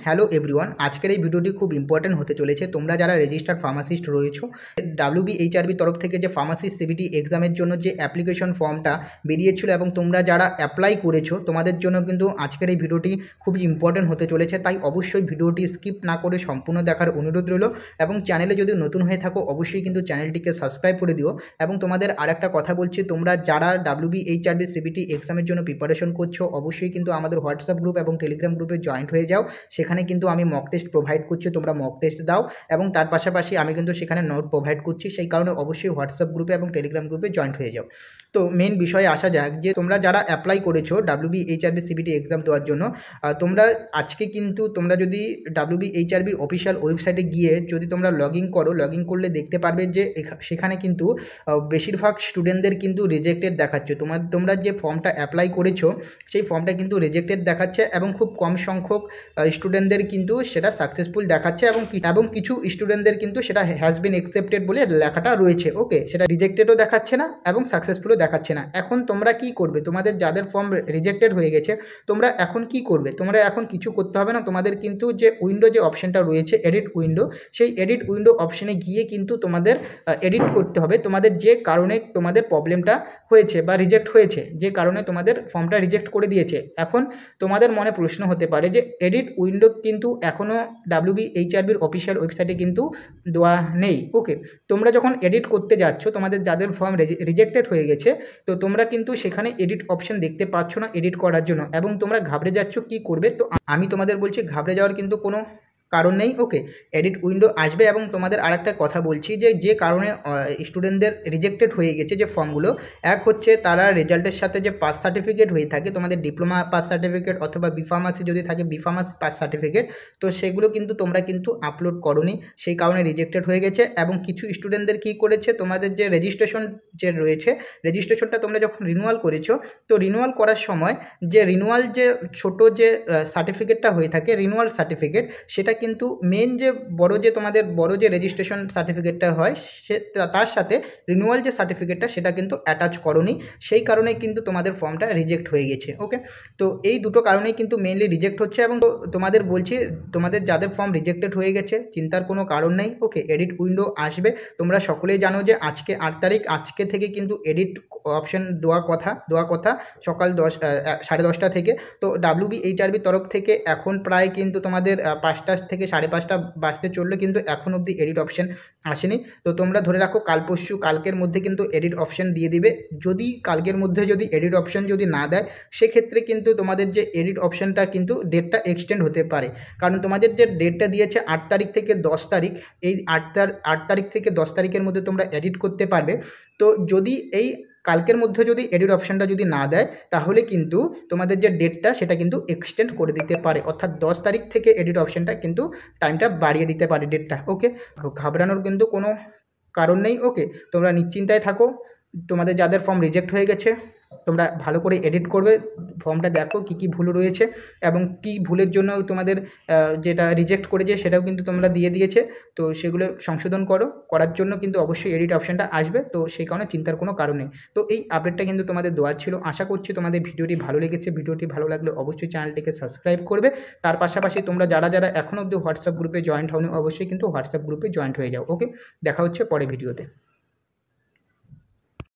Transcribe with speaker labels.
Speaker 1: Hello everyone, আজকের এই ভিডিওটি খুব ইম্পর্টেন্ট হতে চলেছে। তোমরা যারা রেজিস্টার্ড ফার্মাসিস্ট রয়েছো, WBHRB তরফ থেকে যে ফার্মাসিস্ট সিবিটি এক্সামের জন্য যে অ্যাপ্লিকেশন ফর্মটা বেরিয়েছিল এবং তোমরা যারা অ্যাপ্লাই করেছো তোমাদের জন্য কিন্তু আজকের এই ভিডিওটি খুবই ইম্পর্টেন্ট হতে চলেছে। তাই অবশ্যই ভিডিওটি স্কিপ না করে সম্পূর্ণ দেখার অনুরোধ রইল এবং চ্যানেলে যদি নতুন হয়ে থাকো অবশ্যই কিন্তু চ্যানেলটিকে সাবস্ক্রাইব করে দিও। এবং তোমাদের আরেকটা কথা বলছি, তোমরা যারা WBHRB সিবিটি এক্সামের জন্য প্রিপারেশন করছো অবশ্যই কিন্তু আমাদের হোয়াটসঅ্যাপ গ্রুপ এবং টেলিগ্রাম গ্রুপে জয়েন্ট হয়ে যাও। সেখানে কিন্তু আমি মক টেস্ট প্রোভাইড করছি, তোমরা মক টেস্ট দাও এবং তার পাশাপাশি আমি কিন্তু সেখানে নোট প্রোভাইড করছি। সেই কারণে অবশ্যই হোয়াটসঅ্যাপ গ্রুপে এবং টেলিগ্রাম গ্রুপে জয়েন্ট হয়ে যাও। তো মেন বিষয়ে আসা যাক যে তোমরা যারা অ্যাপ্লাই করেছো WBHRB সিবিটি এক্সাম দেওয়ার জন্য, তোমরা আজকে কিন্তু তোমরা যদি WBHRB অফিসিয়াল ওয়েবসাইটে গিয়ে যদি তোমরা লগ ইন করলে দেখতে পারবে যে সেখানে কিন্তু বেশিরভাগ স্টুডেন্টদের কিন্তু রিজেক্টেড দেখাচ্ছে। তোমরা যে ফর্মটা অ্যাপ্লাই করেছো সেই ফর্মটা কিন্তু রিজেক্টেড দেখাচ্ছে এবং খুব কম সংখ্যক স্টুডেন্টদের কিন্তু সেটা সাকসেসফুল দেখাচ্ছে এবং কিছু স্টুডেন্টদের কিন্তু সেটা হ্যাজ বিন অ্যাকসেপ্টেড বলে লেখাটা রয়েছে। ওকে, সেটা রিজেক্টেডও দেখাচ্ছে না এবং সাকসেসফুলও দেখাচ্ছে না। এখন তোমরা কি করবে? তোমাদের যাদের ফর্ম রিজেক্টেড হয়ে গেছে তোমরা এখন কি করবে? তোমরা এখন কিছু করতে হবে না। তোমাদের কিন্তু যে উইন্ডো যে অপশানটা রয়েছে এডিট উইন্ডো, সেই এডিট উইন্ডো অপশানে গিয়ে কিন্তু তোমাদের এডিট করতে হবে তোমাদের যে কারণে তোমাদের প্রবলেমটা হয়েছে বা রিজেক্ট হয়েছে, যে কারণে তোমাদের ফর্মটা রিজেক্ট করে দিয়েছে। এখন তোমাদের মনে প্রশ্ন হতে পারে যে এডিট উইন্ডো কিন্তু এখনও WBHRBর অফিসিয়াল ওয়েবসাইটে কিন্তু দেওয়া নেই। ওকে, তোমরা যখন এডিট করতে যাচ্ছ তোমাদের যাদের ফর্ম রিজেক্টেড হয়ে গেছে তো তোমরা কিন্তু সেখানে এডিট অপশন দেখতে পাচ্ছ না এডিট করার জন্য এবং তোমরা ঘাবড়ে যাচ্ছ কি করবে। তো আমি তোমাদের বলছি ঘাবড়ে যাওয়ার কিন্তু কোনো কারণ নেই। ওকে, এডিট উইন্ডো আসবে এবং তোমাদের আরেকটা কথা বলছি যে কারণে স্টুডেন্টদের রিজেক্টেড হয়ে গেছে যে ফর্মগুলো, এক হচ্ছে তারা রেজাল্টের সাথে যে পাস সার্টিফিকেট হয়ে থাকে তোমাদের ডিপ্লোমা পাস সার্টিফিকেট অথবা বিফার্মাসি যদি থাকে বিফার্মাসি পাস সার্টিফিকেট, তো সেগুলো কিন্তু তোমরা কিন্তু আপলোড করোনি, সেই কারণে রিজেক্টেড হয়ে গেছে। এবং কিছু স্টুডেন্টদের কী করেছে, তোমাদের যে রেজিস্ট্রেশন যে রয়েছে রেজিস্ট্রেশনটা তোমরা যখন রিনিউয়াল করেছো তো রিনিউয়াল করার সময় যে রিনিউয়াল যে ছোটো যে সার্টিফিকেটটা হয়ে থাকে রিনিউয়াল সার্টিফিকেট, সেটা কিন্তু মেন যে তোমাদের বড় যে রেজিস্ট্রেশন সার্টিফিকেটটা হয় সে তার সাথে রিনিউয়াল যে সার্টিফিকেটটা সেটা কিন্তু অ্যাটাচ করোনি, সেই কারণে কিন্তু তোমাদের ফর্মটা রিজেক্ট হয়ে গেছে। ওকে, তো এই দুটো কারণেই কিন্তু মেনলি রিজেক্ট হচ্ছে এবং তোমাদের বলছি তোমাদের যাদের ফর্ম রিজেক্টেড হয়ে গেছে চিন্তার কোনো কারণ নেই। ওকে, এডিট উইন্ডো আসবে। তোমরা সকলেই জানো যে আজকে 8 তারিখ, আজকে থেকে কিন্তু এডিট অপশন দেওয়া কথা সকাল 10:30 থেকে। তো WBHRBর তরফ থেকে এখন প্রায় কিন্তু তোমাদের 5টা থেকে 5:30 বাজতে চললে কিন্তু এখন অবধি এডিট অপশন আসেনি। তো তোমরা ধরে রাখো কালকের মধ্যে কিন্তু এডিট অপশন দিয়ে দিবে। যদি কালকের মধ্যে যদি এডিট অপশন যদি না দেয় সেক্ষেত্রে কিন্তু তোমাদের যে এডিট অপশনটা কিন্তু ডেটটা এক্সটেন্ড হতে পারে, কারণ তোমাদের যে ডেটটা দিয়েছে 8 তারিখ থেকে 10 তারিখ, এই 8 তারিখ থেকে 10 তারিখের মধ্যে তোমরা এডিট করতে পারবে। তো যদি এই কালকের মধ্যে যদি এডিট অপশানটা যদি না দেয় তাহলে কিন্তু তোমাদের যে ডেটটা সেটা কিন্তু এক্সটেন্ড করে দিতে পারে, অর্থাৎ 10 তারিখ থেকে এডিট অপশানটা কিন্তু টাইমটা বাড়িয়ে দিতে পারে ডেটটা। ওকে, ঘাবড়ানোর কিন্তু কোনো কারণ নেই। ওকে, তোমরা নিশ্চিন্তায় থাকো। তোমাদের যাদের ফর্ম রিজেক্ট হয়ে গেছে তোমরা ভালো করে এডিট করবে, ফর্মটা দেখো কী ভুল রয়েছে এবং কী ভুলের জন্য তোমাদের যেটা রিজেক্ট করেছে সেটাও কিন্তু তোমরা দিয়ে দিয়েছে। তো সেগুলো সংশোধন করার জন্য কিন্তু অবশ্যই এডিট অপশানটা আসবে। তো সেই কারণে চিন্তার কোনো কারণ নেই। তো এই আপডেটটা কিন্তু তোমাদের দেওয়ার ছিল। আশা করছি তোমাদের ভিডিওটি ভালো লেগেছে। ভিডিওটি ভালো লাগলে অবশ্যই চ্যানেলটিকে সাবস্ক্রাইব করবে। তার পাশাপাশি তোমরা যারা এখনও অবধি হোয়াটসঅ্যাপ গ্রুপে জয়েন্ট হওনি অবশ্যই কিন্তু হোয়াটসঅ্যাপ গ্রুপে জয়েন্ট হয়ে যাও। ওকে, দেখা হচ্ছে পরে ভিডিওতে।